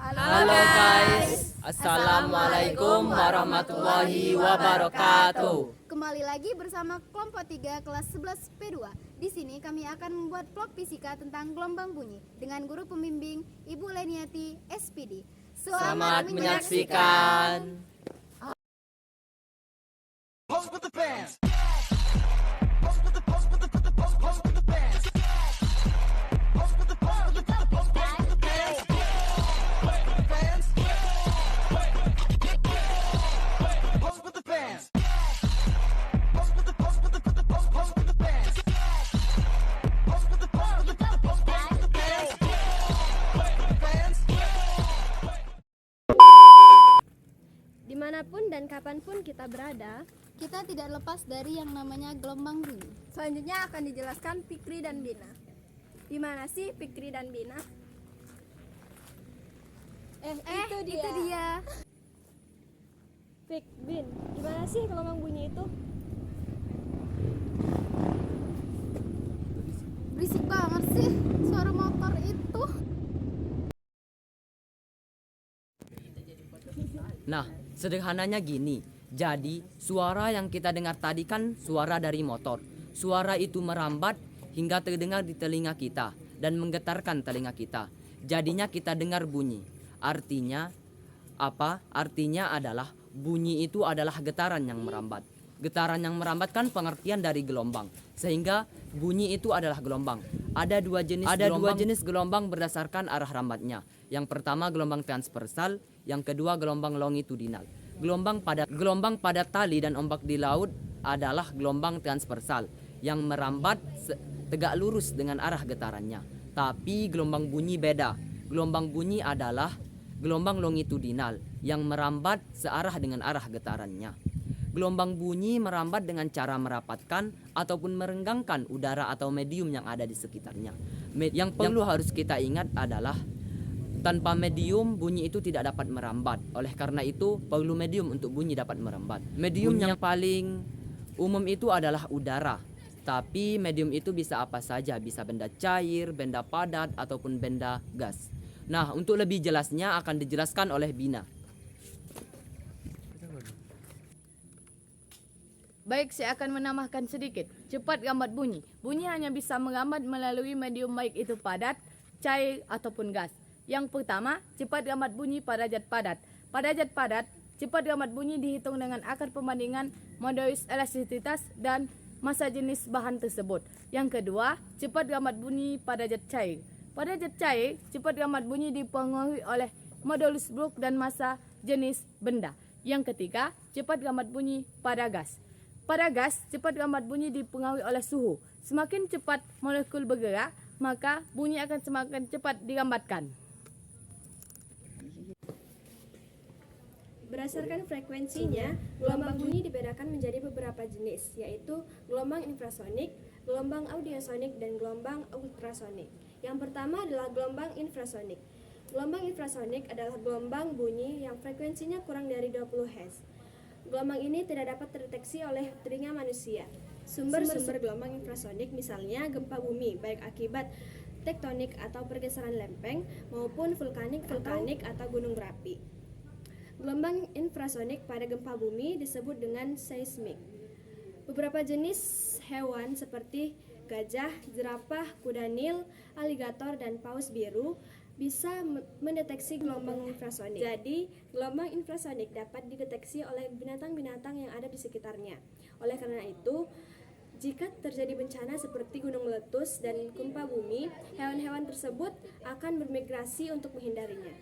Halo guys, Assalamualaikum warahmatullahi wabarakatuh. Kembali lagi bersama kelompok 3 kelas 11 P2. Di sini kami akan membuat vlog fisika tentang gelombang bunyi dengan guru pembimbing Ibu Leniati SPD. Selamat menyaksikan. Dimanapun dan kapanpun kita berada, Kita tidak lepas dari yang namanya gelombang bunyi. selanjutnya akan dijelaskan Fikri dan Bina. Di mana sih Fikri dan Bina? Itu dia. Fik, Bin, gimana sih gelombang bunyi itu? Berisik banget sih suara motor itu. Nah, sederhananya gini. Jadi, suara yang kita dengar tadi kan suara dari motor. Suara itu merambat hingga terdengar di telinga kita dan menggetarkan telinga kita. Jadinya kita dengar bunyi. Artinya apa? Artinya adalah bunyi itu adalah getaran yang merambat. Getaran yang merambat kan pengertian dari gelombang. Sehingga bunyi itu adalah gelombang. Ada dua jenis gelombang berdasarkan arah rambatnya. Yang pertama gelombang transversal, yang kedua gelombang longitudinal. Gelombang pada tali dan ombak di laut adalah gelombang transversal yang merambat tegak lurus dengan arah getarannya. Tapi gelombang bunyi beda. Gelombang bunyi adalah gelombang longitudinal yang merambat searah dengan arah getarannya. Gelombang bunyi merambat dengan cara merapatkan ataupun merenggangkan udara atau medium yang ada di sekitarnya. Yang perlu harus kita ingat adalah tanpa medium bunyi itu tidak dapat merambat. Oleh karena itu perlu medium untuk bunyi dapat merambat. Medium yang paling umum itu adalah udara. Tapi medium itu bisa apa saja, bisa benda cair, benda padat ataupun benda gas. Nah, untuk lebih jelasnya akan dijelaskan oleh Bina. Baik, saya akan menambahkan sedikit. Cepat gambat bunyi. Bunyi hanya bisa merambat melalui medium baik itu padat, cair ataupun gas. Yang pertama, cepat gambat bunyi pada zat padat. Pada zat padat, cepat gambat bunyi dihitung dengan akar pembandingan modulus elastisitas dan massa jenis bahan tersebut. Yang kedua, cepat gambat bunyi pada zat cair. Pada zat cair, cepat gambat bunyi dipengaruhi oleh modulus Brooke dan massa jenis benda. Yang ketiga, cepat gambat bunyi pada gas. Pada gas, cepat gambat bunyi dipengaruhi oleh suhu. Semakin cepat molekul bergerak, maka bunyi akan semakin cepat digambarkan. Berdasarkan frekuensinya, gelombang bunyi dibedakan menjadi beberapa jenis, yaitu gelombang infrasonik, gelombang audiosonik, dan gelombang ultrasonik. Yang pertama adalah gelombang infrasonik. Gelombang infrasonik adalah gelombang bunyi yang frekuensinya kurang dari 20 Hz. Gelombang ini tidak dapat terdeteksi oleh telinga manusia. Sumber-sumber gelombang infrasonik misalnya gempa bumi, baik akibat tektonik atau pergeseran lempeng maupun vulkanik atau gunung berapi. Gelombang infrasonik pada gempa bumi disebut dengan seismik. Beberapa jenis hewan seperti gajah, jerapah, kuda nil, aligator, dan paus biru bisa mendeteksi gelombang infrasonik. Jadi, gelombang infrasonik dapat dideteksi oleh binatang-binatang yang ada di sekitarnya. Oleh karena itu, jika terjadi bencana seperti gunung meletus dan gempa bumi, hewan-hewan tersebut akan bermigrasi untuk menghindarinya.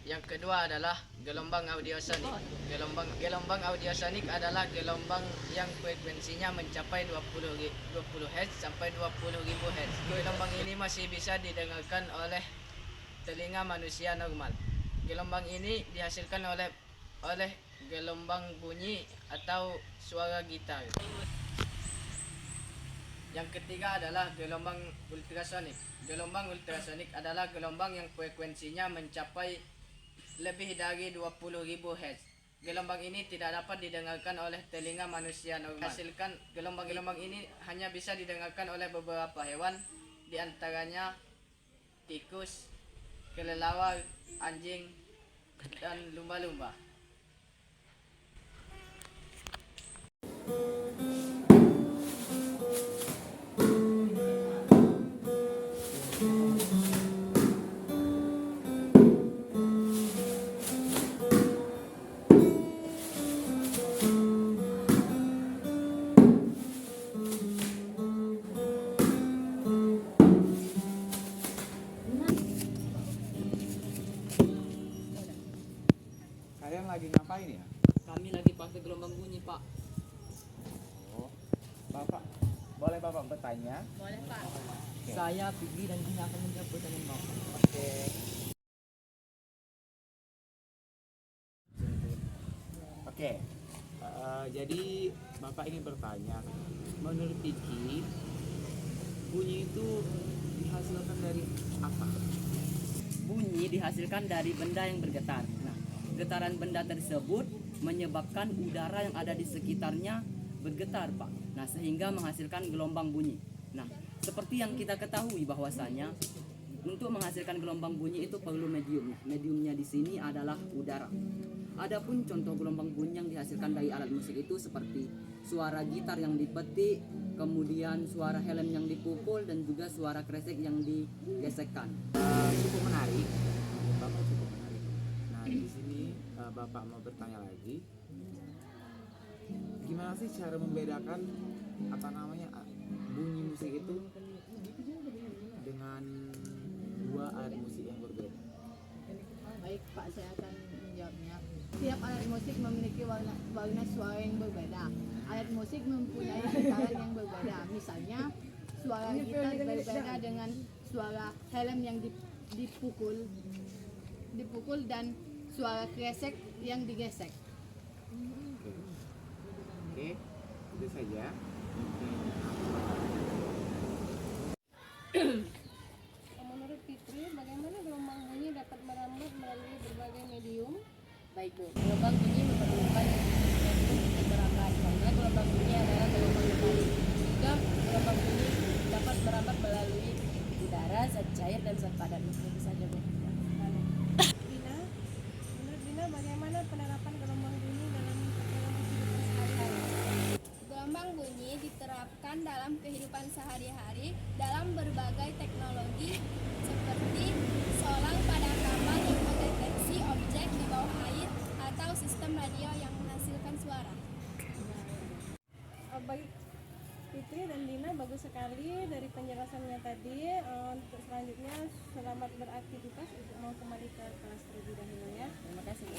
Yang kedua adalah gelombang audiosonik. Gelombang audiosonik adalah gelombang yang frekuensinya mencapai 20 Hz sampai 20.000 Hz. Gelombang ini masih bisa didengarkan oleh telinga manusia normal. Gelombang ini dihasilkan oleh gelombang bunyi atau suara gitar. Yang ketiga adalah gelombang ultrasonik. Gelombang ultrasonik adalah gelombang yang frekuensinya mencapai lebih dari 20.000 Hz. Gelombang ini tidak dapat didengarkan oleh telinga manusia normal. Hasilkan gelombang-gelombang ini hanya bisa didengarkan oleh beberapa hewan, di antaranya tikus, kelelawar, anjing, dan lumba-lumba. Kalian lagi ngapain ya? Kami lagi pakai gelombang bunyi, Pak. Oh, Bapak, boleh Bapak bertanya? Boleh Pak. Saya, Fikri, dan Dina akan menjawab pertanyaan Bapak. Oke. Oke, jadi Bapak ingin bertanya, menurut Vicky, bunyi itu dihasilkan dari apa? Bunyi dihasilkan dari benda yang bergetar. Nah, getaran benda tersebut menyebabkan udara yang ada di sekitarnya bergetar, Pak. Nah, sehingga menghasilkan gelombang bunyi. Nah, seperti yang kita ketahui bahwasanya untuk menghasilkan gelombang bunyi itu perlu medium. Nah, mediumnya di sini adalah udara. Adapun contoh gelombang bunyi yang dihasilkan dari alat musik itu seperti suara gitar yang dipetik, kemudian suara helm yang dipukul, dan juga suara kresek yang digesekkan. Cukup menarik, Bapak cukup menarik. Nah, di sini Bapak mau bertanya lagi, gimana sih cara membedakan bunyi musik itu dengan dua alat musik yang berbeda? Baik Pak, saya akan menjawabnya. Setiap alat musik memiliki warna suara yang berbeda. Alat musik mempunyai getaran yang berbeda. Misalnya, suara gitar berbeda dengan suara helm yang dipukul dan suara kresek yang digesek. Oke, itu saja. Menurut Fitri, bagaimana gelombang bunyi dapat merambat melalui berbagai medium? Baik Bu, gelombang bunyi memerlukan medium untuk merambat karena gelombang bunyi adalah gelombang mekanik. Sehingga gelombang bunyi dapat merambat melalui udara, zat cair, dan zat padat. Itu saja Bu. Dina, menurut Dina bagaimana penerapan gelombang bunyi dalam kehidupan sehari-hari? Gelombang bunyi diterapkan dalam kehidupan sehari-hari dalam berbagai teknologi seperti solang pada kapal yang mendeteksi objek di bawah air atau sistem radio yang menghasilkan suara. Baik Fitri dan Dina, bagus sekali dari penjelasannya tadi. Untuk selanjutnya, selamat beraktivitas. Mau kembali ke kelas terlebih dahulu ya. Terima kasih Bu.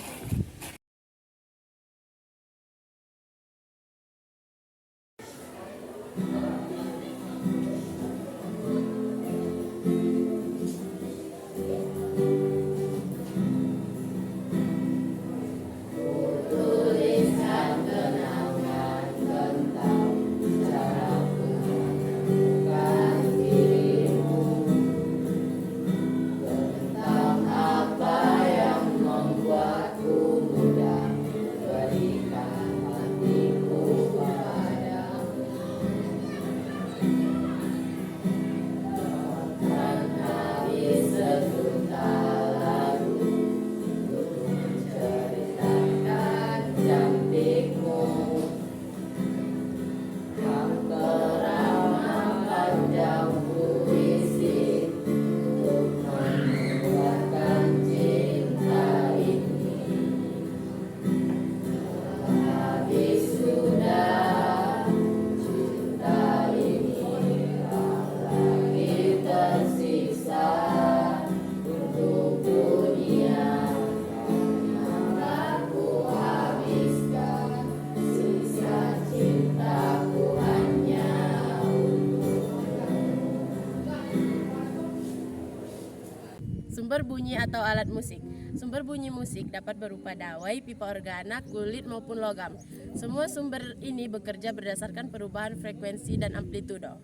Sumber bunyi atau alat musik. Sumber bunyi musik dapat berupa dawai, pipa organa, kulit maupun logam. Semua sumber ini bekerja berdasarkan perubahan frekuensi dan amplitudo.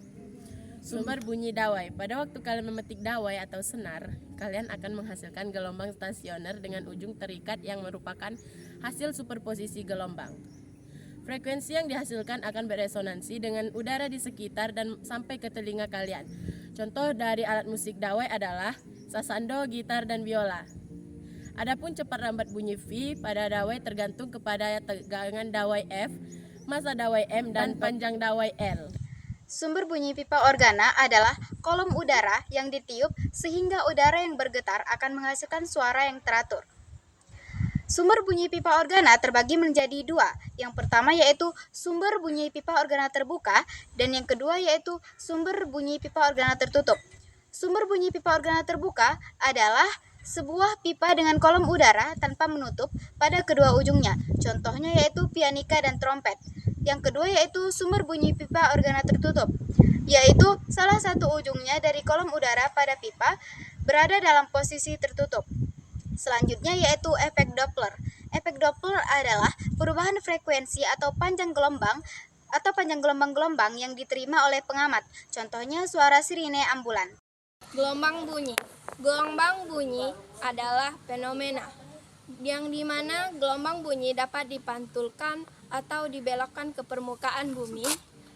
Sumber bunyi dawai. Pada waktu kalian memetik dawai atau senar, kalian akan menghasilkan gelombang stasioner dengan ujung terikat yang merupakan hasil superposisi gelombang. Frekuensi yang dihasilkan akan beresonansi dengan udara di sekitar dan sampai ke telinga kalian. Contoh dari alat musik dawai adalah sasando, gitar, dan biola. Adapun cepat lambat bunyi V pada dawai tergantung kepada tegangan dawai F, massa dawai M, dan panjang dawai L. Sumber bunyi pipa organa adalah kolom udara yang ditiup sehingga udara yang bergetar akan menghasilkan suara yang teratur. Sumber bunyi pipa organa terbagi menjadi dua. Yang pertama yaitu sumber bunyi pipa organa terbuka dan yang kedua yaitu sumber bunyi pipa organa tertutup. Sumber bunyi pipa organa terbuka adalah sebuah pipa dengan kolom udara tanpa menutup pada kedua ujungnya. Contohnya yaitu pianika dan trompet. Yang kedua yaitu sumber bunyi pipa organa tertutup, yaitu salah satu ujungnya dari kolom udara pada pipa berada dalam posisi tertutup. Selanjutnya yaitu efek Doppler. Efek Doppler adalah perubahan frekuensi atau panjang gelombang-gelombang yang diterima oleh pengamat. Contohnya suara sirine ambulan. Gelombang bunyi. Gelombang bunyi adalah fenomena yang dimana gelombang bunyi dapat dipantulkan atau dibelokkan ke permukaan bumi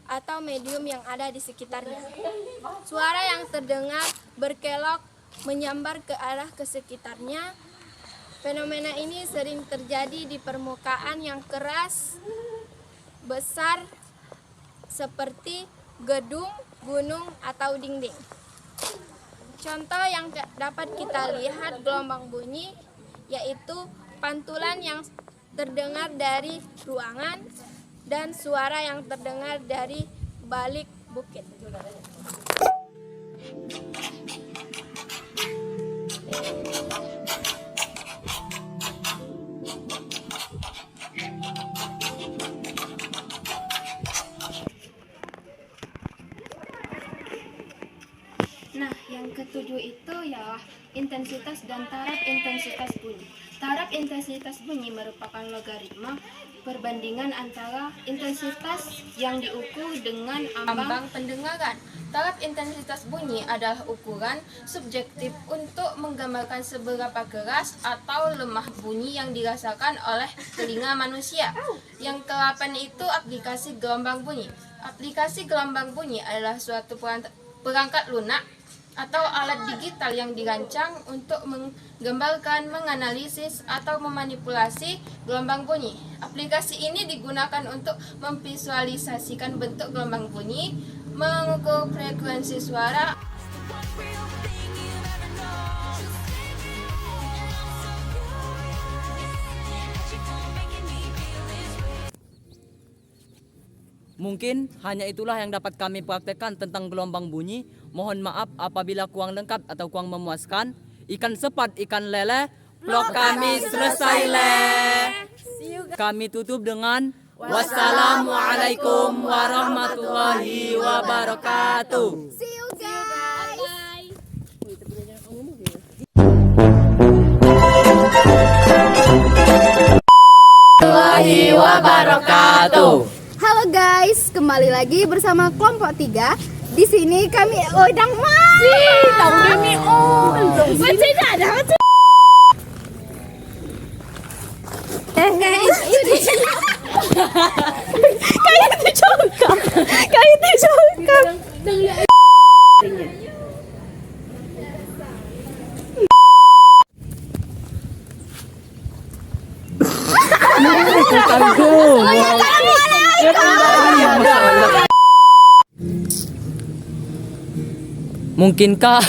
atau medium yang ada di sekitarnya. Suara yang terdengar berkelok menyambar ke arah ke sekitarnya. Fenomena ini sering terjadi di permukaan yang keras, besar, seperti gedung, gunung, atau dinding. Contoh yang dapat kita lihat gelombang bunyi yaitu pantulan yang terdengar dari ruangan dan suara yang terdengar dari balik bukit. Nah, yang ketujuh itu ialah intensitas dan taraf intensitas bunyi. Taraf intensitas bunyi merupakan logaritma perbandingan antara intensitas yang diukur dengan ambang pendengaran. Taraf intensitas bunyi adalah ukuran subjektif untuk menggambarkan seberapa keras atau lemah bunyi yang dirasakan oleh telinga manusia. Yang ke-8 itu aplikasi gelombang bunyi. Aplikasi gelombang bunyi adalah suatu perangkat lunak atau alat digital yang dirancang untuk menggambarkan, menganalisis, atau memanipulasi gelombang bunyi. Aplikasi ini digunakan untuk memvisualisasikan bentuk gelombang bunyi, mengukur frekuensi suara, Mungkin hanya itulah yang dapat kami praktekkan tentang gelombang bunyi. Mohon maaf apabila kurang lengkap atau kurang memuaskan. Ikan sepat, ikan lele, vlog kami selesai le. Kami tutup dengan wassalamualaikum warahmatullahi wabarakatuh. See you guys. Warahmatullahi wabarakatuh. Halo guys, kembali lagi bersama kelompok 3. Di sini kami udang Mungkinkah